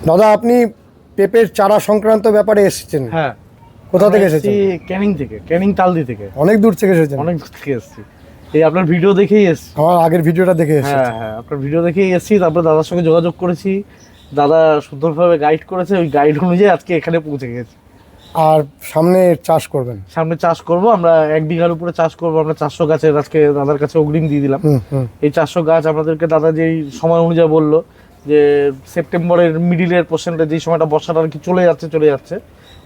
দাদা আপনি পেঁপের চারা সংক্রান্ত ব্যাপারে এসেছেন? হ্যাঁ। কোথা থেকে এসেছেন? ক্যানিং থেকে, ক্যানিং তালদি থেকে। অনেক দূর থেকে এসেছেন? অনেক দূর থেকে এসেছি। এই আপনার ভিডিও দেখেই এসেছি। আমার আগের ভিডিওটা দেখে এসেছি। হ্যাঁ হ্যাঁ, আপনার ভিডিও দেখেই এসেছি। তারপরে দাদার সঙ্গে যোগাযোগ করেছি, দাদা সুন্দরভাবে গাইড করেছে, ওই গাইড অনুযায়ী আজকে এখানে পৌঁছে গেছি। আর সামনে চাষ করবেন? সামনে চাষ করব আমরা, 1 বিঘার উপরে চাষ করব আমরা। 400 গাছের আজকে দাদার কাছে অগ্রিম দিয়ে দিলাম। এই 400 গাছ আমাদেরকে দাদা যেই সময় অনুযায়ী বললো যে সেপ্টেম্বরের মিডিলের পোর্শনটা, যেই সময়টা বর্ষাটা আর কি চলে যাচ্ছে,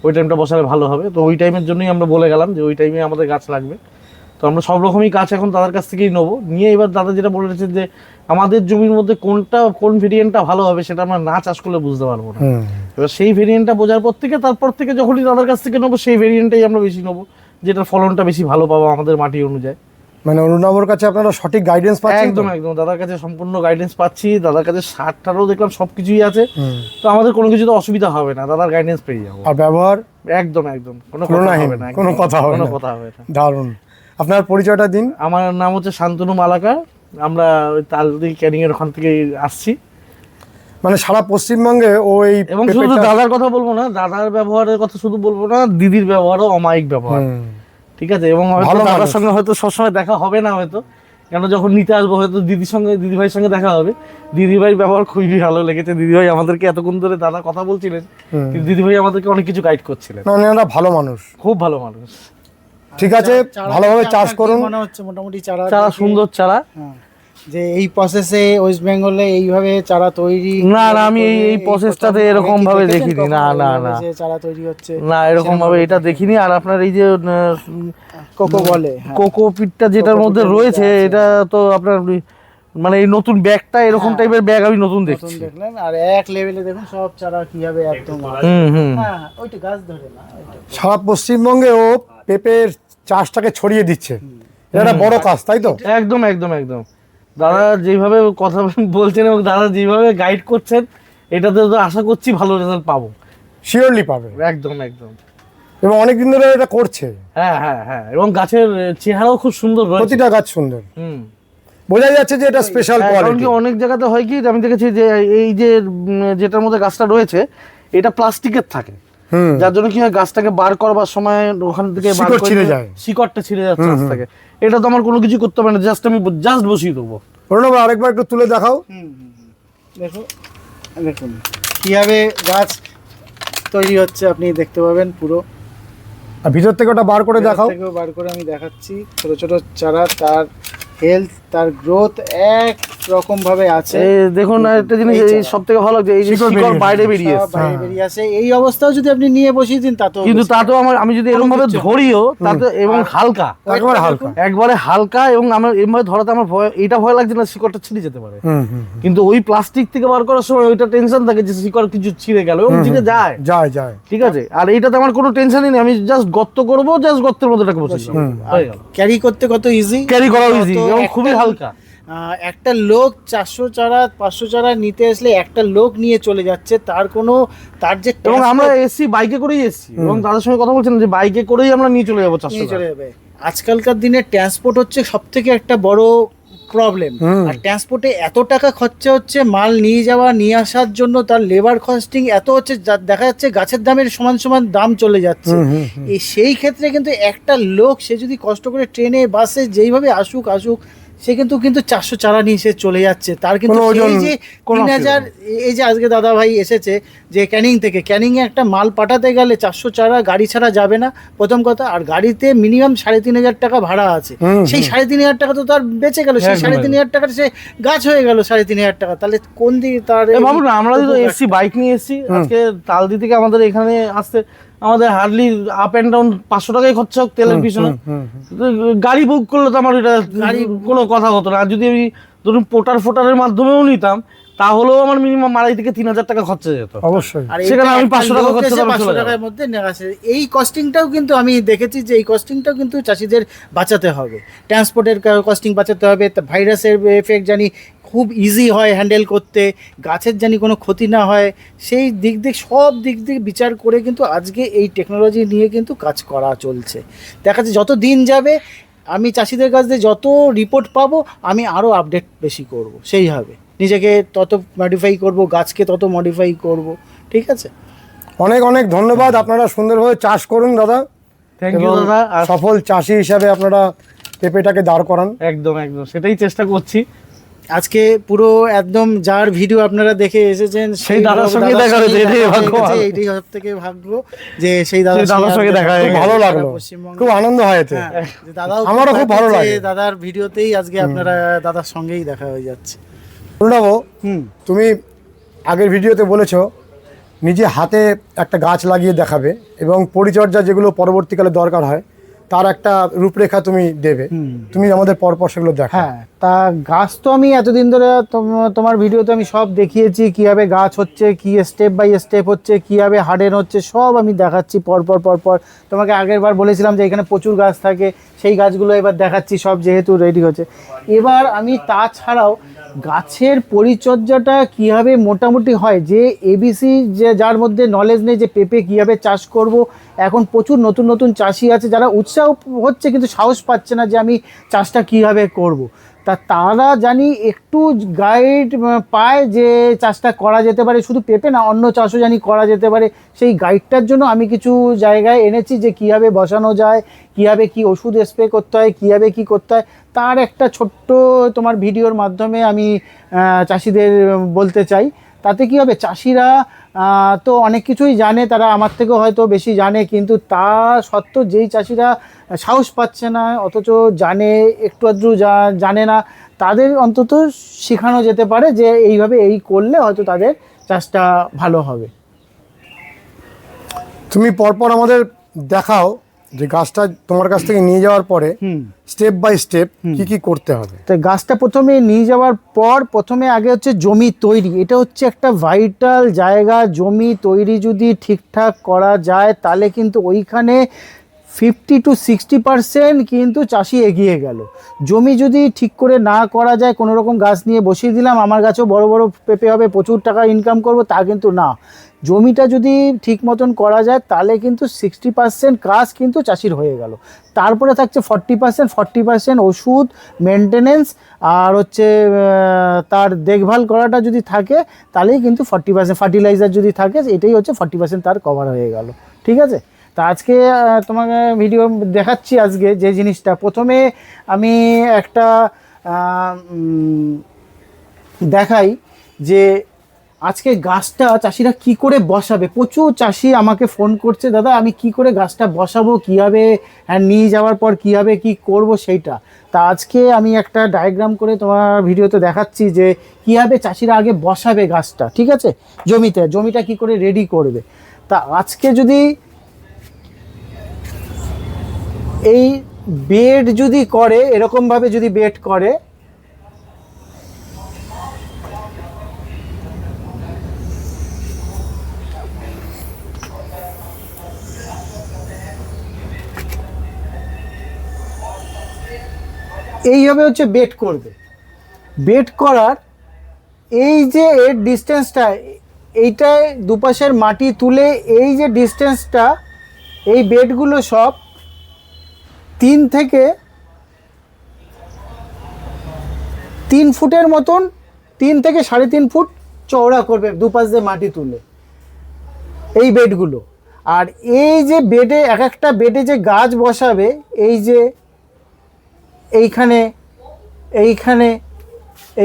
ওই টাইমটা বসালে ভালো হবে। তো ওই টাইমের জন্যই আমরা বলে গেলাম যে ওই টাইমে আমাদের গাছ লাগবে। তো আমরা সব রকমই গাছ এখন দাদার কাছ থেকেই নেবো। নিয়ে এবার দাদা যেটা বলেছে যে আমাদের জমির মধ্যে কোন ভেরিয়েন্টটা ভালো হবে সেটা আমরা না চাষ করলে বুঝতে পারবো না। এবার সেই ভেরিয়েন্টটা বোঝার তারপর থেকে যখনই দাদার কাছ থেকে নেবো, সেই ভেরিয়েন্টটাই আমরা বেশি নেবো, যেটার ফলনটা বেশি ভালো পাবো আমাদের মাটি অনুযায়ী। মানে অরুণাবর কাছে আপনারা সঠিক গাইডেন্স পাচ্ছেন? একদম একদম, দাদার কাছে সম্পূর্ণ গাইডেন্স পাচ্ছি। দাদার কাছে সারটারও দেখলাম সবকিছুই আছে। তো আমাদের কোনো কিছুতে অসুবিধা হবে না, দাদার গাইডেন্স পেয়ে যাবো। আর ব্যবহার একদম একদম কোনো কথা হবে না, কোনো কথা হবে না। দারুণ। আপনার পরিচয়টা দিন। আমার নাম হচ্ছে শান্তনু মালাকার। আমরা ওই তালদি ক্যানিং এর ওখান থেকে আসছি। মানে সারা পশ্চিমবঙ্গে ওই, এবং শুধু দাদার কথা বলবো না, দাদার ব্যবহারের কথা শুধু বলবো না, দিদির ব্যবহারও অমায়িক ব্যবহার। ঠিক আছে? এবং হয়তো দাদার সঙ্গে হয়তো সবসময় দেখা হবে না, হয়তো কেন যখন নিতে আসবো হয়তো দিদি ভাইয়ের সঙ্গে দেখা হবে। দিদি ভাইয়ের ব্যবহার খুবই ভালো লেগেছে। দিদি ভাই আমাদেরকে এতক্ষণ ধরে দাদা কথা বলছিলেন, কিন্তু দিদি ভাই আমাদেরকে অনেক কিছু গাইড করছিলেন। ওনারা ভালো মানুষ, খুব ভালো মানুষ। ঠিক আছে, ভালোভাবে চাষ করুন। মনে হচ্ছে মোটামুটি চারা সুন্দর চারা, যে এই প্রসেসে ওয়েস্ট বেঙ্গলে এইভাবে চারা তৈরি। না আমি এই প্রসেসটাতে এরকম ভাবে দেখিনি। না চারা তৈরি হচ্ছে না, এরকম ভাবে এটা দেখিনি। আর আপনার এই যে কোকো বলে, কোকো পিটটা যেটার মধ্যে রয়েছে, এটা তো আপনার মানে এই নতুন ব্যাগটা, এরকম টাইপের ব্যাগ আমি নতুন দেখছি। দেখলেন? আর এক লেভেলে দেখুন সব চারা কিভাবে একদম। হ্যাঁ, ওইটা গাছ ধরে না, সারা পশ্চিমবঙ্গে ও পেঁপের চাষটাকে ছড়িয়ে দিচ্ছে। এটা বড় কাজ, তাই তো? একদম একদম একদম। দাদা যেভাবে কথা বলছেন এবং দাদা যেভাবে গাইড করছেন, এটাতে তো আশা করছি ভালো রেজাল্ট পাবো। শিওরলি পাবে। একদম একদম। এবং অনেকদিন ধরে এটা করছে। হ্যাঁ হ্যাঁ হ্যাঁ, এবং গাছের চেহারাও খুব সুন্দর, প্রতিটা গাছ সুন্দর। বোঝা যাচ্ছে যে এটা স্পেশাল কোয়ালিটি। অনেক জায়গাতে হয় কি, আমি দেখেছি যে এই যে যেটার মধ্যে গাছটা রয়েছে, এটা প্লাস্টিকের থাকে, যার জন্য কি হয়, গাছটাকে বার করবার সময় ওখান থেকে শিকড়টা ছিঁড়ে যাচ্ছে গাছ থেকে। এটা তো আমার কোনো কিছু করতে হবে না, আমি জাস্ট বসিয়ে দেবো। আরেকবার একটু তুলে দেখাও। দেখুন কিভাবে গাছ তৈরি হচ্ছে, আপনি দেখতে পাবেন পুরো। আর ভিতর থেকে ওটা বার করে দেখাও। বার করে আমি দেখাচ্ছি। ছোট ছোট চারা, তার হেলথ, তার গ্রোথ এক রকম ভাবে আছে। দেখুন একটা জিনিস সবথেকে ভালো লাগছে, এই যে শিকড় বাইরে বেরিয়ে আসে। এই অবস্থাও যদি আপনি নিয়ে বসিয়ে দিন, তাতেও আমি যদি এরকম ভাবে ধরিও তাতে, এবং হালকা, একবারে হালকা, এবং আমার এমভাবে ধরাতে আমার এটা ভয় লাগছে না শিকড়টা ছিঁড়ে যেতে পারে। কিন্তু ওই প্লাস্টিক থেকে বার করার সময় ওইটা টেনশন থাকে যে শিকড় কিছু ছিঁড়ে গেল, এবং ছিঁড়ে যায়। ঠিক আছে? আর এইটাতে আমার কোনো টেনশনই নেই, আমি জাস্ট গর্ত করবো, জাস্ট গর্তের মধ্যে এটাকে বসিয়ে দেবো, হয়ে গেল। ক্যারি করতে কত ইজি, ক্যারি করা ইজি এবং খুবই হালকা। একটা লোক 400 চারা 500 চারা নিতে আসলে একটা লোক নিয়ে চলে যাচ্ছে, তার যে। এবং আমরা এসছি বাইকে করেই এসছি, এবং তাদের সঙ্গে কথা বলছিলাম যে বাইকে করেই আমরা নিয়ে চলে যাবো। আজকালকার দিনে ট্রান্সপোর্ট হচ্ছে সব থেকে একটা বড় প্রবলেম। আর ট্রান্সপোর্টে এত টাকা খরচা হচ্ছে, মাল নিয়ে যাওয়া নিয়ে আসার জন্য তার লেবার কস্টিং এত হচ্ছে, দেখা যাচ্ছে গাছের দামের সমান সমান দাম চলে যাচ্ছে। সেই ক্ষেত্রে কিন্তু একটা লোক, সে যদি কষ্ট করে ট্রেনে বাসে যেইভাবে আসুক, সে কিন্তু 400 চারা নিয়ে সে চলে যাচ্ছে। তার কিন্তু এই যে 3000, এই যে আজকে দাদা ভাই এসেছে যে ক্যানিং থেকে, ক্যানিং এ একটা মাল পাঠাতে গেলে 400 চারা গাড়ি ছাড়া যাবে না, প্রথম কথা। আর গাড়িতে মিনিমাম 3500 টাকা ভাড়া আছে। সেই 3500 টাকা তো তার বেঁচে গেল, সেই 3500 টাকা সে গাছ হয়ে গেল 3500 টাকা। তাহলে কোন দিকে তার ভাবুন, আমরা তো এসছি বাইক নিয়ে এসছি আজকে তালদি থেকে, আমাদের এখানে আসতে আমাদের হার্ডলি আপ এন্ড ডাউন 500 টাকাই খরচা হোক তেলের পিছনে। গাড়ি বুক করলে তো আমার এটা কোনো কথা হতো না। আর যদি আমি ধরুন পোটারের মাধ্যমেও নিতাম, তাহলেও আমার মিনিমাম 2500 থেকে 3000 টাকা খরচা যেত অবশ্যই। সেখানে আমি 500 টাকা খরচা 500 টাকার মধ্যে নেগাছে। এই কস্টিংটাও কিন্তু আমি দেখেছি যে এই কস্টিংটাও কিন্তু চাষিদের বাঁচাতে হবে। ট্রান্সপোর্টের কস্টিং বাঁচাতে হবে, ভাইরাসের এফেক্ট জানি খুব ইজি হয় হ্যান্ডেল করতে, গাছের জানি কোনো ক্ষতি না হয়, সেই সব দিক বিচার করে কিন্তু আজকে এই টেকনোলজি নিয়ে কিন্তু কাজ করা চলছে। দেখা যাচ্ছে যত দিন যাবে, আমি চাষিদের কাছ থেকে যত রিপোর্ট পাবো, আমি আরও আপডেট বেশি করব, সেই হবে। নিজেকে তত মডিফাই করব, গাছকে তত মডিফাই করব। ঠিক আছে, অনেক অনেক ধন্যবাদ। আপনারা সুন্দরভাবে চাষ করুন দাদা, থ্যাংক ইউ এবং দাদা। আর সফল চাষি হিসাবে আপনারা পেঁপেটাকে দাঁড় করান। একদম একদম সেটাই চেষ্টা করছি। আজকে পুরো একদম যার ভিডিও আপনারা দেখে এসেছেন সেই দাদার সঙ্গে দেখা হয়েছে, এটাই ভাগ্য ভালো। এইটাই সব থেকে ভাগ্য যে সেই দাদার সঙ্গে দেখা হয়ে খুব গেছে। ভালো লাগলো, খুব আনন্দ হয় এতে। দাদাও আমারও খুব ভালো লাগে। দাদার ভিডিওতেই আজকে আপনারা দাদার সঙ্গেই দেখা হয়ে যাচ্ছে। অরুণাবু, হুম, তুমি আগের ভিডিওতে বলেছো নিজে হাতে একটা গাছ লাগিয়ে দেখাবে এবং পরিচর্যা যেগুলো পরবর্তীকালে দরকার হয় তার একটা রূপরেখা তুমি দেবে। তুমি আমাদের পরপর সেগুলো দেখা। হ্যাঁ, তা গাছ তো আমি এতদিন ধরে তোমার ভিডিওতে আমি সব দেখিয়েছি, কীভাবে গাছ হচ্ছে, কী স্টেপ বাই স্টেপ হচ্ছে, কীভাবে হার্ডেন হচ্ছে, সব আমি দেখাচ্ছি পরপর পরপর। তোমাকে আগের বার বলেছিলাম যে এখানে প্রচুর গাছ থাকে, সেই গাছগুলো এবার দেখাচ্ছি সব, যেহেতু রেডি হচ্ছে। এবার আমি তাছাড়াও গাছের পরিচর্যাটা কীভাবে মোটামুটি হয়, যে এবিসি যে যার মধ্যে নলেজ নেই যে পেঁপে কীভাবে চাষ করব, এখন প্রচুর নতুন নতুন চাষি আছে যারা উৎসাহ হচ্ছে কিন্তু সাহস পাচ্ছে না যে আমি চাষটা কীভাবে করব। তারা জানি একটু গাইড পায় যে চাষটা করা যেতে পারে, শুধু পেঁপে না অন্য চাষও জানি করা যেতে পারে। সেই গাইডটার জন্য আমি কিছু জায়গায় এনেছি যে কীভাবে বসানো যায়, কীভাবে কি ওষুধ স্প্রে করতে হয়, কীভাবে কি করতে হয়, তার একটা ছোট্ট তোমার ভিডিওর মাধ্যমে আমি চাষিদের বলতে চাই। তাতে কী হবে, চাষিরা তো অনেক কিছুই জানে, তারা আমার থেকেও হয়তো বেশি জানে, কিন্তু তা সত্ত্বেও যেই চাষিরা সাহস পাচ্ছে না অথচ জানে একটু আধটু জানে না, তাদের অন্তত শেখানো যেতে পারে যে এইভাবে এই করলে হয়তো তাদের চাষটা ভালো হবে। তুমি পরপর আমাদের দেখাও যে গাছটা তোমার কাছ থেকে নিয়ে যাওয়ার পরে স্টেপ বাই স্টেপ কি কি করতে হবে। তো গাছটা প্রথমে নিয়ে যাওয়ার পর প্রথমে আগে হচ্ছে জমি তৈরি। এটা হচ্ছে একটা ভাইটাল জায়গা। জমি তৈরি যদি ঠিকঠাক করা যায় তাহলে কিন্তু ওইখানে 50 to 60% কিন্তু চাষি এগিয়ে গেল। জমি যদি ঠিক করে না করা যায়, কোনো রকম গাছ নিয়ে বসিয়ে দিলাম আমার গাছেও বড় বড় পেঁপে হবে, প্রচুর টাকা ইনকাম করব, তা কিন্তু না। জমিটা যদি ঠিক মতন করা যায় তাহলে কিন্তু 60% কাজ কিন্তু চাষির হয়ে গেল। তারপরে থাকছে 40% ওষুধ, মেনটেনেন্স, আর হচ্ছে তার দেখভাল করাটা যদি থাকে তাহলেই কিন্তু 40% ফার্টিলাইজার যদি থাকে, এটাই হচ্ছে 40% তার কভার হয়ে গেল। ঠিক আছে, তা আজকে তোমাকে ভিডিও দেখাচ্ছি আজকে যে জিনিসটা। প্রথমে আমি একটা দেখাই যে আজকে গাছটা চাষিরা কি করে বসাবে। প্রচুর চাষি আমাকে ফোন করছে, দাদা আমি কি করে গাছটা বসাবো, কীভাবে নিয়ে যাওয়ার পর কীভাবে কি করব সেইটা। তা আজকে আমি একটা ডায়াগ্রাম করে তোমার ভিডিওতে দেখাচ্ছি যে কীভাবে চাষিরা আগে বসাবে গাছটা। ঠিক আছে, জমিটা কি করে রেডি করবে। তা আজকে যদি এই বেড যদি করে, এরকমভাবে যদি বেড করে, এইভাবে হচ্ছে বেড করবে। বেড করার এই যে এর ডিস্টেন্সটা, এইটায় দুপাশের মাটি তুলে এই যে ডিস্টেন্সটা, এই বেডগুলো সব 3 থেকে 3 ফুটের মতন, 3 থেকে 3.5 ফুট চওড়া করবে দুপাশ দিয়ে মাটি তুলে এই বেডগুলো। আর এই যে বেডে এক একটা বেডে যে গাছ বসাবে, এই যে এইখানে এইখানে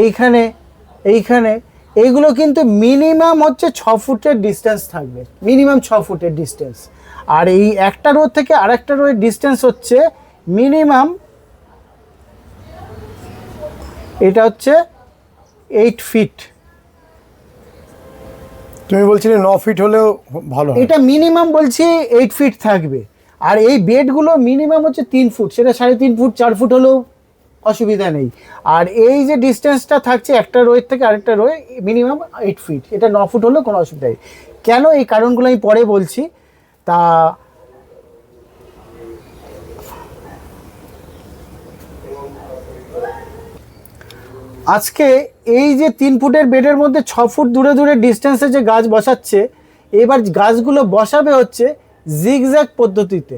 এইখানে এইখানে, এইগুলো কিন্তু মিনিমাম হচ্ছে 6 ফুটের ডিস্টেন্স থাকবে, মিনিমাম 6 ফুটের ডিস্টেন্স। আর এই একটা রো থেকে আরেকটা রোয়ের ডিস্টেন্স হচ্ছে মিনিমাম, এটা হচ্ছে 8 ফিট। তুমি বলছিলে 9 ফিট হলেও ভালো হয়। এটা মিনিমাম বলছি 8 ফিট থাকবে। আর এই বেডগুলো মিনিমাম হচ্ছে 3 ফুট, সেটা 3.5 ফুট 4 ফুট হলেও অসুবিধা নেই। আর এই যে ডিস্টেন্সটা থাকছে একটা রোয়ের থেকে আরেকটা রোয়ে, মিনিমাম 8 ফিট, এটা 9 ফুট হলেও কোনো অসুবিধা নেই। কেন, এই কারণগুলো আমি পরে বলছি। তা আজকে এই যে 3 ফুটের বেডের মধ্যে 6 ফুট দূরে দূরে ডিস্টেন্সে যে গাছ বসাচ্ছে, এবার গাছগুলো বসাবে হচ্ছে জিগজ্যাগ পদ্ধতিতে।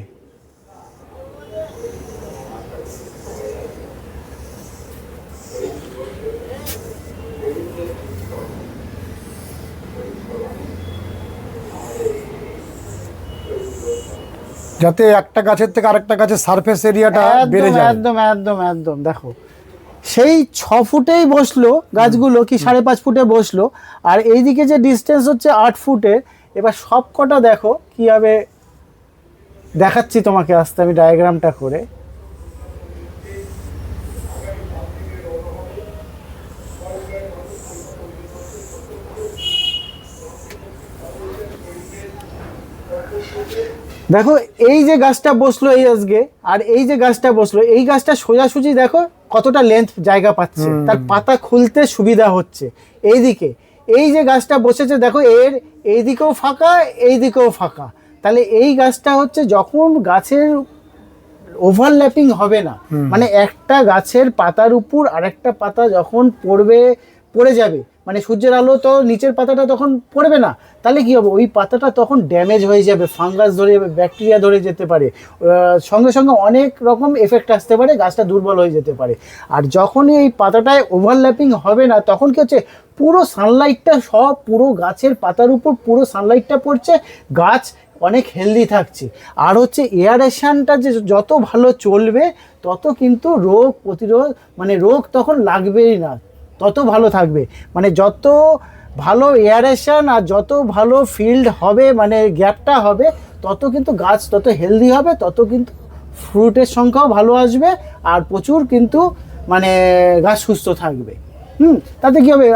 যাতে একটা গাছের থেকে আরেকটা গাছের সারফেস এরিয়াটা বেড়ে একদম যায়। একদম একদম একদম দেখো সেই 6 ফুটেই বসলো গাছগুলো কি 5.5 ফুটে বসলো, আর এইদিকে যে ডিস্টেন্স হচ্ছে 8 ফুটের। এবার সব কটা দেখো কীভাবে দেখাচ্ছি তোমাকে, আসতে আমি ডায়াগ্রামটা করে। দেখো এই যে গাছটা বসলো এই আজকে, আর এই যে গাছটা বসলো, এই গাছটা সোজাসুজি দেখো কতটা লেন্থ জায়গা পাচ্ছে, তার পাতা খুলতে সুবিধা হচ্ছে। এইদিকে এই যে গাছটা বসেছে দেখো, এর এই দিকেও ফাঁকা, এই দিকেও ফাঁকা। তাহলে এই গাছটা হচ্ছে যখন গাছের ওভারল্যাপিং হবে না, মানে একটা গাছের পাতার উপর আরেকটা পাতা যখন পড়ে যাবে, মানে সূর্যের আলো তো নিচের পাতাটা তখন পড়বে না, তাহলে কি হবে, ওই পাতাটা তখন ড্যামেজ হয়ে যাবে, ফাঙ্গাস ধরে যাবে, ব্যাকটেরিয়া ধরে যেতে পারে, সঙ্গে সঙ্গে অনেক রকম এফেক্ট আসতে পারে, গাছটা দুর্বল হয়ে যেতে পারে। আর যখনই এই পাতাটায় ওভারল্যাপিং হবে না, তখন কি হচ্ছে, পুরো সানলাইটটা সব পুরো গাছের পাতার উপর পুরো সানলাইটটা পড়ছে, গাছ অনেক হেলদি থাকছে। আর হচ্ছে এয়ারেশনটা যে যত ভালো চলবে তত কিন্তু রোগ প্রতিরোধ, মানে রোগ তখন লাগবেই না, তত ভালো থাকবে। মানে যত ভালো এয়ারেশন আর যত ভালো ফিল্ড হবে, মানে গ্যাপটা হবে, তত কিন্তু গাছ তত হেলদি হবে, তত কিন্তু ফ্রুটের সংখ্যাও ভালো আসবে, আর প্রচুর কিন্তু মানে গাছ সুস্থ থাকবে। তাতে কী হবে,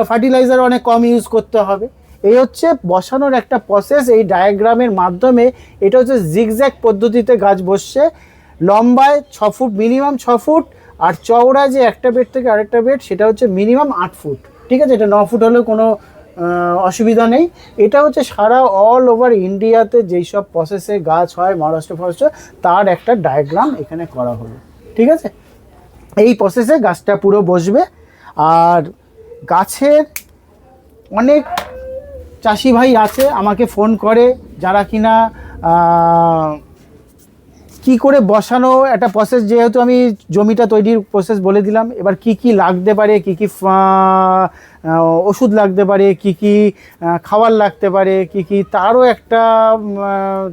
ফার্টিলাইজার অনেক কম ইউজ করতে হবে। এই হচ্ছে বসানোর একটা প্রসেস, এই ডায়াগ্রামের মাধ্যমে। এটা হচ্ছে জিগজ্যাগ পদ্ধতিতে গাছ বসছে, লম্বায় 6 ফুট, মিনিমাম 6 ফুট, আর চওড়া যে একটা বেড থেকে আরেকটা বেড সেটা হচ্ছে মিনিমাম 8 ফুট। ঠিক আছে, এটা 9 ফুট হলেও কোনো অসুবিধা নেই। এটা হচ্ছে সারা অল ওভার ইন্ডিয়াতে যেই সব প্রসেসে গাছ হয়, মহারাষ্ট্র ফরেস্ট্র, তার একটা ডায়াগ্রাম এখানে করা হলো। ঠিক আছে, এই প্রসেসে গাছটা পুরো বসবে। আর গাছের অনেক চাষি ভাই আছে আমাকে ফোন করে, যারা কিনা কি করে বসানো একটা প্রসেস, যেহেতু আমি জমিটা তৈরির প্রসেস বলে দিলাম, এবার কি কি লাগতে পারে, কি কি ওষুধ লাগতে পারে, কি কি খাবার লাগতে পারে, কি কি তারও একটা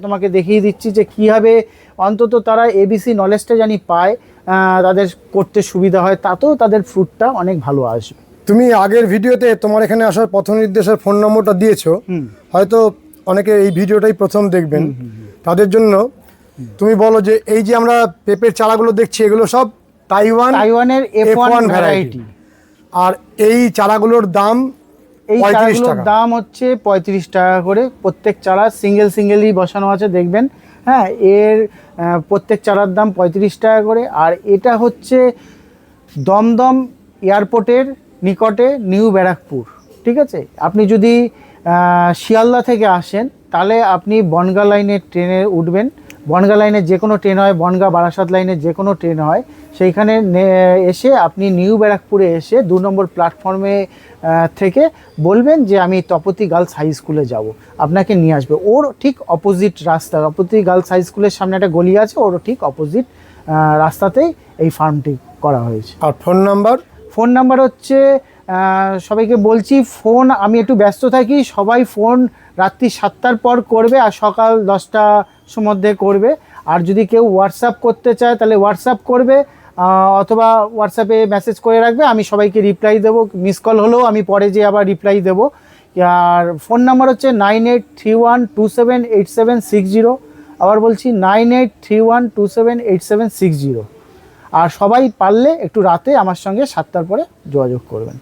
তোমাকে দেখিয়ে দিচ্ছি, যে কীভাবে অন্তত তারা এবিসি নলেজটা জানি পায়, তাদের করতে সুবিধা হয়, তাতেও তাদের ফ্রুটটা অনেক ভালো আসবে। তুমি আগের ভিডিওতে তোমার এখানে আসার পথ নির্দেশের ফোন নম্বরটা দিয়েছো, হয়তো অনেকে এই ভিডিওটাই প্রথম দেখবেন, তাদের জন্য তুমি বলো যে এই যে আমরা পেঁপের চারাগুলো দেখছি, এগুলো সব তাইওয়ানের F1 ভ্যারাইটি। আর এই চারাগুলোর দাম, এই চারাগুলোর দাম হচ্ছে 35 টাকা করে প্রত্যেক চারা, সিঙ্গেলই বসানো আছে দেখবেন। হ্যাঁ, এর প্রত্যেক চারার দাম 35 টাকা করে। আর এটা হচ্ছে দমদম এয়ারপোর্টের নিকটে, নিউ ব্যারাকপুর। ঠিক আছে, আপনি যদি শিয়ালদা থেকে আসেন তাহলে আপনি বনগাঁ লাইনের ট্রেনে উঠবেন, বনগাঁ লাইনের যে কোনো ট্রেন হয়, বনগাঁ বারাসাত লাইনের যে কোনো ট্রেন হয়, সেইখানে এসে আপনি নিউ ব্যারাকপুরে এসে 2 নম্বর প্ল্যাটফর্মে থেকে বলবেন যে আমি তপতি গার্লস হাই স্কুলে যাব, আপনাকে নিয়ে আসবে। ওর ঠিক অপোজিট রাস্তা, তপতি গার্লস হাই স্কুলের সামনে একটা গলি আছে, ওর ঠিক অপোজিট রাস্তাতেই এই ফার্মটি করা হয়েছে। আর ফোন নাম্বার হচ্ছে, সবাইকে বলছি, ফোন আমি একটু ব্যস্ত থাকি, সবাই ফোন রাত্রি 7টার পর করবে আর সকাল 10টার মধ্যে করবে। আর যদি কেউ হোয়াটসঅ্যাপ করতে চায় তাহলে হোয়াটসঅ্যাপ করবে, অথবা হোয়াটসঅ্যাপে মেসেজ করে রাখবে, আমি সবাইকে রিপ্লাই দেবো, মিস কল হলেও আমি পরে যে আবার রিপ্লাই দেবো। আর ফোন নাম্বার হচ্ছে 9831278760, আবার বলছি 9831278760। আর সবাই পারলে একটু রাতে আমার সঙ্গে 7টার পরে যোগাযোগ করবেন।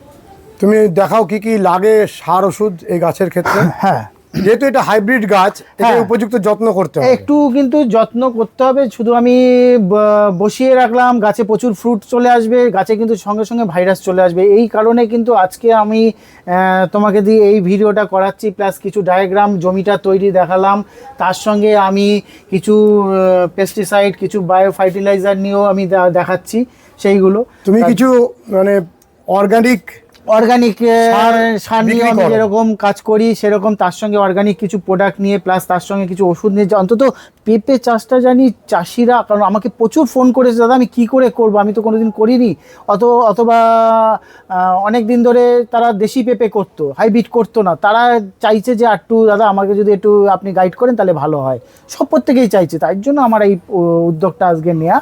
তুমি দেখাও কি কি লাগে সার ওষুধ এই গাছের ক্ষেত্রে। হ্যাঁ, যেহেতু এটা হাইব্রিড গাছ, এটা উপযুক্ত যত্ন করতে হবে, একটু কিন্তু যত্ন করতে হবে। শুধু আমি বসিয়ে রাখলাম, গাছে প্রচুর ফ্রুট চলে আসবে, গাছে কিন্তু সঙ্গে সঙ্গে ভাইরাস চলে আসবে। এই কারণে কিন্তু আজকে আমি তোমাকে দিয়ে এই ভিডিওটা করাচ্ছি, প্লাস কিছু ডায়াগ্রাম জমিটা তৈরি দেখালাম, তার সঙ্গে আমি কিছু পেস্টিসাইড, কিছু বায়ো ফার্টিলাইজার নিয়েও আমি দেখাচ্ছি সেইগুলো। তুমি কিছু মানে অর্গানিক অর্গানিক সার নিয়ে বিক্রি আমি করো। যেরকম কাজ করি সেরকম তার সঙ্গে অর্গানিক কিছু প্রোডাক্ট নিয়ে প্লাস তার সঙ্গে কিছু ওষুধ নিয়ে অন্তত পেঁপে চাষটা জানি চাষিরা, কারণ আমাকে প্রচুর ফোন করেছে দাদা আমি কি করে করব, আমি তো কোনোদিন করিনি, অথবা অনেক দিন ধরে তারা দেশি পেঁপে করতো, হাইব্রিড করতো না, তারা চাইছে যে একটু দাদা আমাকে যদি একটু আপনি গাইড করেন তাহলে ভালো হয়, সব প্রত্যেকেই চাইছে, তাই জন্য আমার এই উদ্যোগটা আজকে নেওয়া।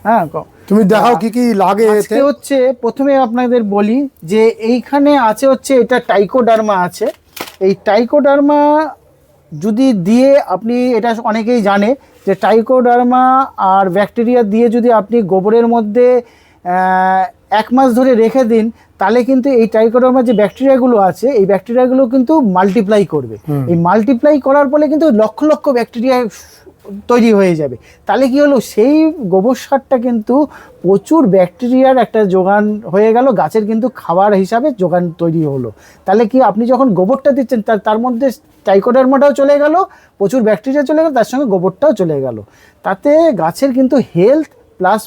হ্যাঁ, তুমি দেখাও কি কি লাগে এতে। আজকে হচ্ছে প্রথমে আপনাদের বলি যে এইখানে আছে হচ্ছে এটা টাইকোডার্মা আছে। এই টাইকোডার্মা যদি দিয়ে আপনি, এটা অনেকেই জানে যে টাইকোডার্মা আর ব্যাকটেরিয়া দিয়ে যদি আপনি গোবরের মধ্যে 1 মাস ধরে রেখে দিন, তাহলে কিন্তু এই টাইকোডার্মা যে ব্যাকটেরিয়াগুলো আছে এই ব্যাকটেরিয়াগুলো কিন্তু মাল্টিপ্লাই করবে। এই মাল্টিপ্লাই করার ফলে কিন্তু লক্ষ লক্ষ ব্যাকটেরিয়া তৈরি হয়ে যাবে। তাহলে কি হলো, সেই গোবর সারটা কিন্তু প্রচুর ব্যাকটেরিয়ার একটা যোগান হয়ে গেল, গাছের কিন্তু খাবার হিসাবে যোগান তৈরি হলো। তাহলে কি আপনি যখন গোবরটা দিচ্ছেন তার মধ্যে টাইকোডার্মাটাও চলে গেল, প্রচুর ব্যাকটেরিয়া চলে গেল, তার সঙ্গে গোবরটাও চলে গেল। তাতে গাছের কিন্তু হেলথ প্লাস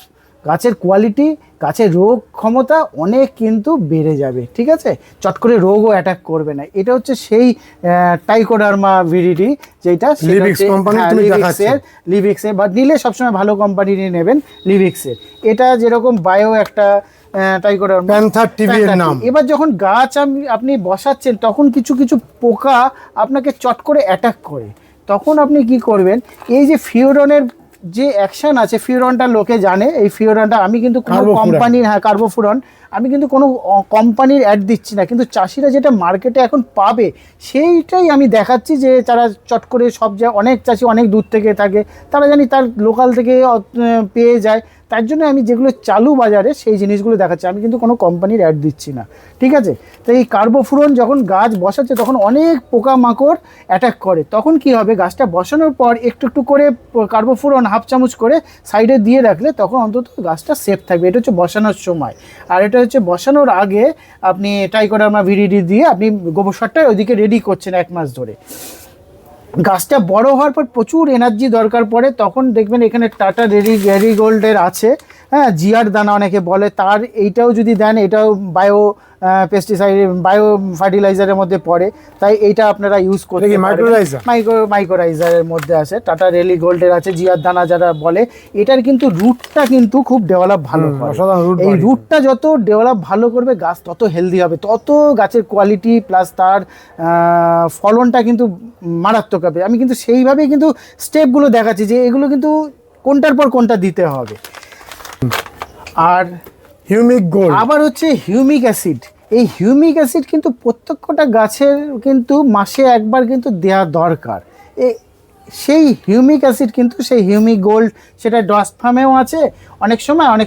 গাছের কোয়ালিটি, গাছের রোগ ক্ষমতা অনেক কিন্তু বেড়ে যাবে। ঠিক আছে, চট করে রোগও অ্যাটাক করবে না। এটা হচ্ছে সেই টাইকোডার্মা ভিরিডি, যেটা লিভিক্স কোম্পানি তুমি দেখাচ্ছ। লিভিক্সের, বা নিলে সবসময় ভালো কোম্পানি নিয়ে নেবেন লিভিক্সের। এটা যেরকম বায়ো একটা টাইকোডার্মা, প্যান্থার টিভি এর নাম। এবার যখন গাছ আপনি বসাচ্ছেন তখন কিছু কিছু পোকা আপনাকে চট করে অ্যাটাক করে, তখন আপনি কি করবেন, এই যে ফিওরনের যে অ্যাকশন আছে, ফিওরনটা লোকে জানে, এই ফিওরনটা আমি কিন্তু কোনো কার্বোফুরন। কোম্পানির, হ্যাঁ কার্বোফুরন, আমি কিন্তু কোনো কোম্পানির অ্যাড দিচ্ছি না, কিন্তু চাষিরা যেটা মার্কেটে এখন পাবে সেইটাই আমি দেখাচ্ছি, যে তারা চট করে সব জায়গায়, অনেক চাষি অনেক দূর থেকে থাকে, তারা জানি তার লোকাল থেকে পেয়ে যায়, তার জন্য আমি যেগুলো চালু বাজারে সেই জিনিসগুলো দেখাচ্ছি, আমি কিন্তু কোনো কোম্পানির অ্যাড দিচ্ছি না। ঠিক আছে, তো এই কার্বোফুরন যখন গাছ বসাচ্ছে তখন অনেক পোকামাকড় অ্যাটাক করে, তখন কি হবে, গাছটা বসানোর পর একটু একটু করে কার্বোফুরন 1/2 চামচ করে সাইডে দিয়ে রাখলে তখন অন্তত গাছটা সেফ থাকবে। এটা হচ্ছে বসানোর সময়। আর এটা হচ্ছে বসানোর আগে আপনি টাইকোডার্মা ভিরিডি দিয়ে আপনি গোবর সারটা ওইদিকে রেডি করছেন 1 মাস ধরে। গাছটা বড় হওয়ার পর প্রচুর এনার্জি দরকার পড়ে, তখন দেখবেন এখানে টাটা রেরিগোল্ডের আছে, হ্যাঁ জিআর দানা অনেকে বলে, তার এইটাও যদি দেন, এটাও বায়ো পেস্টিসাইড, বায়ো ফার্টিলাইজারের মধ্যে পড়ে, তাই এইটা আপনারা ইউজ করতে পারেন। মাইক্রোরাইজার? মাইক্রোরাইজারের মধ্যে আছে, টাটা রেরিগোল্ডের আছে, জিআর দানা যারা বলে, এটার কিন্তু রুটটা কিন্তু খুব ডেভেলপ ভালো করে। অসাধারণ root এই body। রুটটা যত ডেভেলপ ভালো করবে গাছ তত হেলদি হবে, তত গাছের কোয়ালিটি প্লাস তার ফলনটা কিন্তু মারাত্মক হবে। আমি কিন্তু সেইভাবেই কিন্তু স্টেপগুলো দেখাচ্ছি যে এগুলো কিন্তু কোনটার পর কোনটা দিতে হবে। আর হিউমিক গোল্ড, আবার হচ্ছে হিউমিক অ্যাসিড। এই হিউমিক অ্যাসিড কিন্তু প্রত্যেকটা গাছের কিন্তু মাসে একবার কিন্তু দেওয়া দরকার। সেই হিউমিক অ্যাসিড কিন্তু সেই হিউমিক গোল্ড, সেটা ডস্ট ফার্মেও আছে, অনেক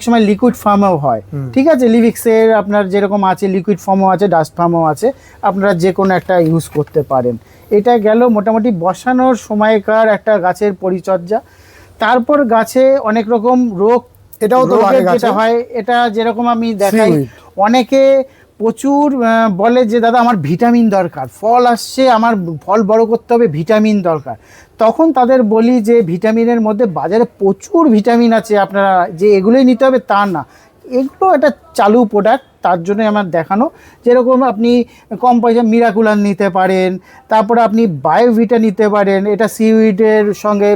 সময় লিকুইড ফার্মেও হয়। ঠিক আছে, লিভিক্সের আপনার যেরকম আছে লিকুইড ফার্মও আছে, ডাস্ট ফার্মও আছে, আপনারা যে কোনো একটা ইউজ করতে পারেন। এটা গেল মোটামুটি বসানোর সময়কার একটা গাছের পরিচর্যা। তারপর গাছে অনেক রকম রোগ, এটাও তো লাগে গাছে। যেটা হয়, এটা যেরকম আমি দেখাই, Seaweed। অনেকে প্রচুর বলে যে দাদা আমার ভিটামিন দরকার, ফল আসছে, আমার ফল বড় করতে হবে, ভিটামিন দরকার। তখন তাদের বলি যে ভিটামিনের মধ্যে বাজারে প্রচুর ভিটামিন আছে, আপনারা যে এগুলোই নিতে হবে তা না, এগুলো একটা চালু প্রোডাক্ট, তার জন্য আমার দেখানো। যেরকম আপনি কম পয়সা মিরাকুলান নিতে পারেন, তারপরে আপনি বায়োভিটা নিতে পারেন, এটা সিউইডের সঙ্গে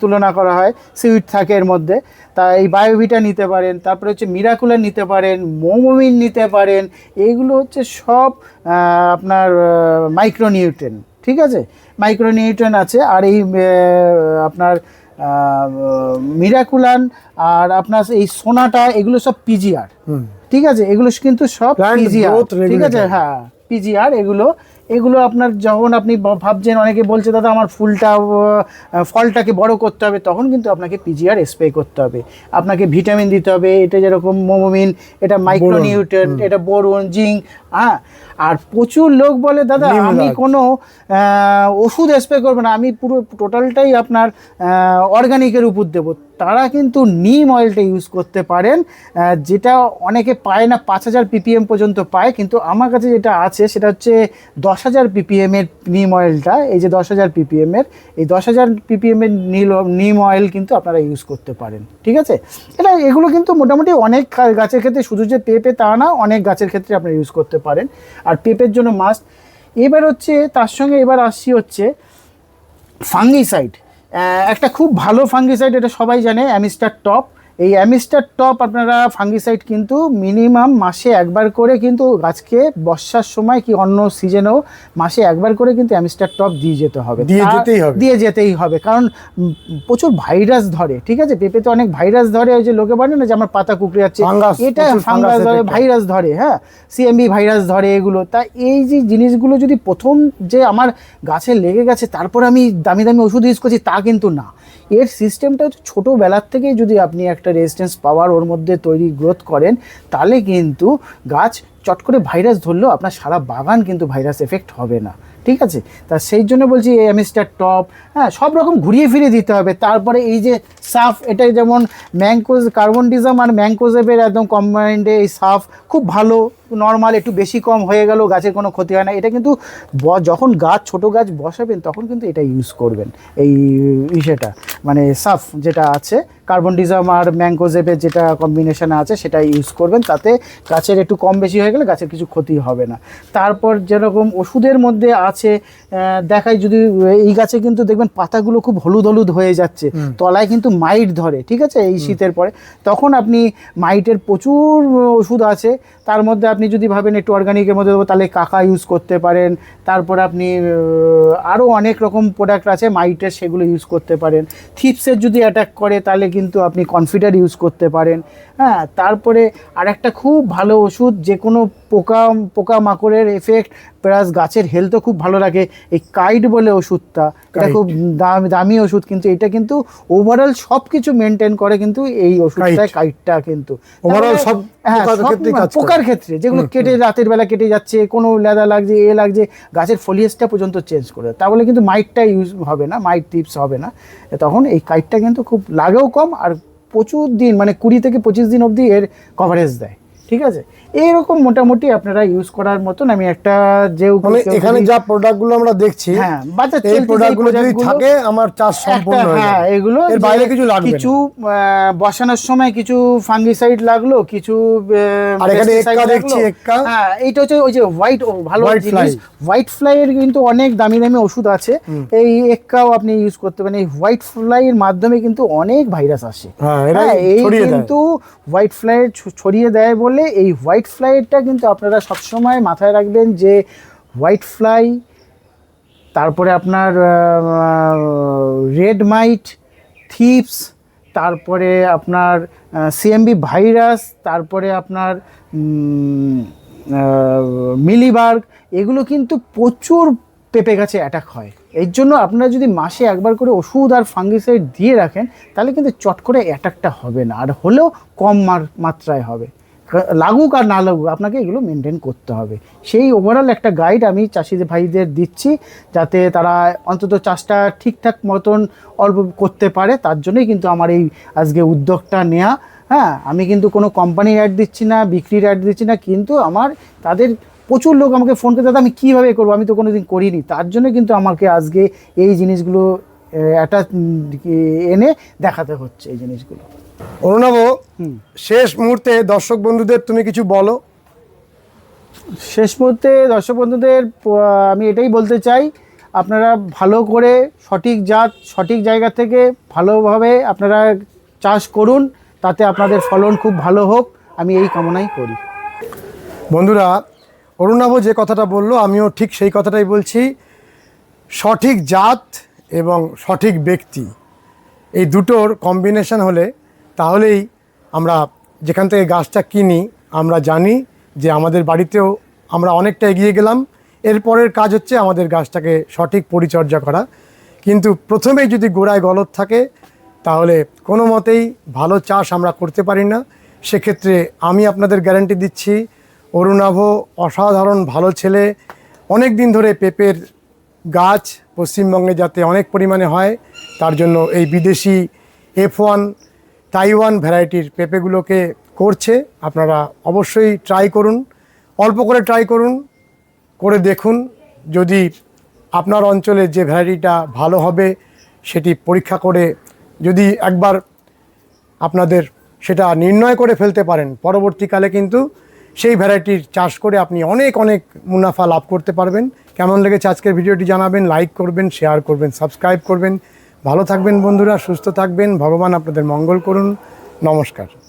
তুলনা করা হয়, সিউইড থাকে এর মধ্যে, তা এই বায়োভিটা নিতে পারেন, তারপরে হচ্ছে মিরাকুলান নিতে পারেন, মোমোমিন নিতে পারেন, এইগুলো হচ্ছে সব আপনার মাইক্রোনিউট্রেন। ঠিক আছে, মাইক্রোনিউট্রেন আছে। আর এই আপনার মিরাকুলান আর আপনার এই সোনাটা, এগুলো সব পিজিআর। ঠিক আছে, এগুলো কিন্তু সব পিজিআর। ঠিক আছে, হ্যাঁ পিজিআর, এগুলো আপনার যখন আপনি ভাবছেন, অনেকে বলছে দাদা আমার ফলটাকে বড় করতে হবে, তখন কিন্তু আপনাকে পিজিআর স্প্রে করতে হবে, আপনাকে ভিটামিন দিতে হবে। এটা যেরকম মোমোমিন, এটা মাইক্রোনিউট্রেন, এটা বোরন, জিঙ্ক। হ্যাঁ, আর প্রচুর লোক বলে দাদা আমি কোনো ওষুধ স্প্রে করবো না, আমি পুরো টোটালটাই আপনার অর্গানিকের উপর দেবো। তারা কিন্তু নিম অয়েলটা ইউজ করতে পারেন, যেটা অনেকে পায় না, 5000 ppm পর্যন্ত পায়, কিন্তু আমার কাছে যেটা আছে সেটা হচ্ছে 10,000 ppm এর নিম অয়েলটা। এই যে 10,000 ppm এর, এই 10,000 ppm এর নিম অয়েল কিন্তু আপনারা ইউজ করতে পারেন, ঠিক আছে। এগুলো কিন্তু মোটামুটি অনেক গাছের ক্ষেত্রে, শুধু যে পেঁপে তা না, অনেক গাছের ক্ষেত্রে আপনারা ইউজ করতে পারেন, আর পেঁপের জন্য মাস্ট। এবার হচ্ছে তার সঙ্গে এবার আসছি হচ্ছে ফাঙ্গিসাইড। একটা খুব ভালো ফাঙ্গিসাইড, এটা সবাই জানে, অ্যামিস্টার টপ। এই অ্যামিস্টার টপ আপনারা ফাঙ্গিসাইড কিন্তু মিনিমাম মাসে একবার করে, কিন্তু গাছকে বর্ষার সময় কি অন্য সিজনেও মাসে একবার করে কিন্তু অ্যামিস্টার টপ দিয়ে যেতে হবে, দিয়ে যেতেই হবে, কারণ প্রচুর ভাইরাস ধরে, ঠিক আছে। পেঁপেতে অনেক ভাইরাস ধরে, ওই যে লোকে বলে না যে আমার পাতা কুকড়ে যাচ্ছে, এটা ফাঙ্গাস ধরে, ভাইরাস ধরে, হ্যাঁ, সিএমবি ভাইরাস ধরে এগুলো। তা এই যে জিনিসগুলো যদি প্রথম যে আমার গাছে লেগে গেছে তারপর আমি দামি দামি ওষুধ ইউজ করছি, তা কিন্তু না। এর সিস্টেমটা হচ্ছে ছোটোবেলার থেকেই যদি আপনি একটা রেজিস্ট্যান্স পাওয়ার ওর মধ্যে তৈরি গ্রোথ করেন, তাহলে কিন্তু গাছ চট করে ভাইরাস ধরলেও আপনার সারা বাগান কিন্তু ভাইরাস এফেক্ট হবে না, ঠিক আছে। তা সেই জন্য বলছি এই অ্যামিস্টার টপ, হ্যাঁ, সব রকম ঘুরিয়ে ফিরে দিতে হবে। তারপরে এই যে সাফ, এটাই যেমন ম্যাঙ্কোজ, কার্বনডিজাম আর ম্যাঙ্কোজেবের একদম কম্বাইন্ডে এই সাফ খুব ভালো, নর্মাল, একটু বেশি কম হয়ে গেল গাছের কোনো ক্ষতি হয় না। এটা কিন্তু যখন গাছ, ছোট গাছ বসাবেন তখন কিন্তু এটা ইউজ করবেন, এই ইসেটা মানে সাফ যেটা আছে, কার্বনডিজাম আর ম্যাঙ্কোজেবের যেটা কম্বিনেশনে আছে সেটা ইউজ করবেন, তাতে গাছের একটু কম বেশি হয়ে গেলে গাছের কিছু ক্ষতি হবে না। তারপর যেরকম ওষুধের মধ্যে আছে, দেখাই যদি এই গাছে কিন্তু দেখবেন পাতাগুলো খুব হলুদ হলুদ হয়ে যাচ্ছে, তলায় কিন্তু মাইট ধরে, ঠিক আছে, এই শীতের পরে, তখন আপনি মাইটের প্রচুর ওষুধ আছে, তার মধ্যে আপনি যদি ভাবেন একটু অর্গানিকের মধ্যে দেবো, তাহলে কাকা ইউজ করতে পারেন। তারপর আপনি আরও অনেক রকম প্রোডাক্ট আছে মাইটের, সেগুলো ইউজ করতে পারেন। থিপসের যদি অ্যাটাক করে তাহলে কিন্তু আপনি কনফিডার ইউজ করতে পারেন, হ্যাঁ। তারপরে আরেকটা খুব ভালো ওষুধ, যে কোনো পোকামাকড়ের এফেক্ট প্লাস গাছের হেলথও খুব ভালো রাখে, এই কাইট বলে ওষুধটা, এটা খুব দামি ওষুধ, কিন্তু এটা কিন্তু ওভারঅল সব কিছু মেনটেন করে, কিন্তু এই ওষুধটা কাইটটা কিন্তু ওভারঅল সব পোকার ক্ষেত্রে যেগুলো কেটে রাতের বেলা কেটে যাচ্ছে, কোনো লেদা লাগছে, লাগছে, গাছের ফলিয়েজটা পর্যন্ত চেঞ্জ করে, তাহলে কিন্তু মাইটটা ইউজ হবে না, মাইট টিপস হবে না, তখন এই কাইটটা কিন্তু খুব লাগেও কম, আর প্রচুর দিন মানে 20 থেকে 25 দিন অবধি এর কভারেজ দেয়, ঠিক আছে। এইরকম মোটামুটি আপনারা ইউজ করার মতন আমি একটা, যে এখানে যা প্রোডাক্টগুলো আমরা দেখছি, হ্যাঁ, এই প্রোডাক্টগুলো যদি থাকে আমার চাষ সম্পূর্ণ হয়ে যাবে। এগুলো এর বাইরে কিছু লাগবে না, কিছু বসানোর সময় কিছু ফাঙ্গিসাইড লাগলো, কিছু আর এখানে এক্কা দেখছি, এক্কা, হ্যাঁ, এইটা হচ্ছে ওই যে হোয়াইট, ভালো জিনিস, হোয়াইট ফ্লাই এর কিন্তু অনেক দামি দামি ওষুধ আছে, এই এক্কাও আপনি ইউজ করতে পারেন। এই হোয়াইট ফ্লাই এর মাধ্যমে কিন্তু অনেক ভাইরাস আসে, হ্যাঁ, এই কিন্তু হোয়াইট ফ্লাই ছড়িয়ে দেয় বলে এই হোয়াইট ফ্লাইটা কিন্তু আপনারা সবসময় মাথায় রাখবেন যে হোয়াইট ফ্লাই, তারপরে আপনার রেড মাইট, থিপস, তারপরে আপনার সিএমবি ভাইরাস, তারপরে আপনার মিলিবার্গ, এগুলো কিন্তু প্রচুর পেঁপে গাছে অ্যাটাক হয়। এর জন্য আপনারা যদি মাসে একবার করে ওষুধ আর ফাঙ্গিসাইড দিয়ে রাখেন, তাহলে কিন্তু চট করে অ্যাটাকটা হবে না, আর হলেও কম মাত্রায় হবে। লাগুক আর না লাগুক আপনাকে এগুলো মেনটেন করতে হবে। সেই ওভারঅল একটা গাইড আমি চাষিদের ভাইদের দিচ্ছি, যাতে তারা অন্তত চাষটা ঠিকঠাক মতন অল্প করতে পারে, তার জন্যই কিন্তু আমার এই আজকে উদ্যোগটা নেওয়া। হ্যাঁ, আমি কিন্তু কোনো কোম্পানির অ্যাড দিচ্ছি না, বিক্রির অ্যাড দিচ্ছি না, কিন্তু আমার তাদের প্রচুর লোক আমাকে ফোন করে, দাদা আমি কীভাবে করবো, আমি তো কোনো দিন করিনি, তার জন্য কিন্তু আমাকে আজকে এই জিনিসগুলো একটা এনে দেখাতে হচ্ছে এই জিনিসগুলো। অরুণাভ, শেষ মুহূর্তে দর্শক বন্ধুদের তুমি কিছু বলো। শেষ মুহূর্তে দর্শক বন্ধুদের আমি এটাই বলতে চাই, আপনারা ভালো করে সঠিক জাত, সঠিক জায়গা থেকে ভালোভাবে আপনারা চাষ করুন, তাতে আপনাদের ফলন খুব ভালো হোক, আমি এই কামনাই করি। বন্ধুরা, অরুণাভ যে কথাটা বললো আমিও ঠিক সেই কথাটাই বলছি। সঠিক জাত এবং সঠিক ব্যক্তি, এই দুটোর কম্বিনেশন হলে তাহলেই আমরা যেখান থেকে গাছটা কিনি আমরা জানি যে আমাদের বাড়িতেও আমরা অনেকটা এগিয়ে গেলাম। এরপরের কাজ হচ্ছে আমাদের গাছটাকে সঠিক পরিচর্যা করা, কিন্তু প্রথমেই যদি গোড়ায় গলদ থাকে তাহলে কোনো মতেই ভালো চাষ আমরা করতে পারি না। সেক্ষেত্রে আমি আপনাদের গ্যারান্টি দিচ্ছি, অরুণাভ অসাধারণ ভালো ছেলে, অনেক দিন ধরে পেঁপের গাছ পশ্চিমবঙ্গে যাতে অনেক পরিমাণে হয় তার জন্য এই বিদেশি F1 তাইওয়ান ভ্যারাইটির পেঁপেগুলোকে করছে। আপনারা অবশ্যই ট্রাই করুন, অল্প করে ট্রাই করুন, করে দেখুন। যদি আপনার অঞ্চলে যে ভ্যারাইটিটা ভালো হবে সেটি পরীক্ষা করে যদি একবার আপনাদের সেটা নির্ণয় করে ফেলতে পারেন, পরবর্তীকালে কিন্তু সেই ভ্যারাইটির চাষ করে আপনি অনেক অনেক মুনাফা লাভ করতে পারবেন। কেমন লেগেছে আজকের ভিডিওটি জানাবেন, লাইক করবেন, শেয়ার করবেন, সাবস্ক্রাইব করবেন। ভালো থাকবেন বন্ধুরা, সুস্থ থাকবেন, ভগবান আপনাদের মঙ্গল করুন। নমস্কার।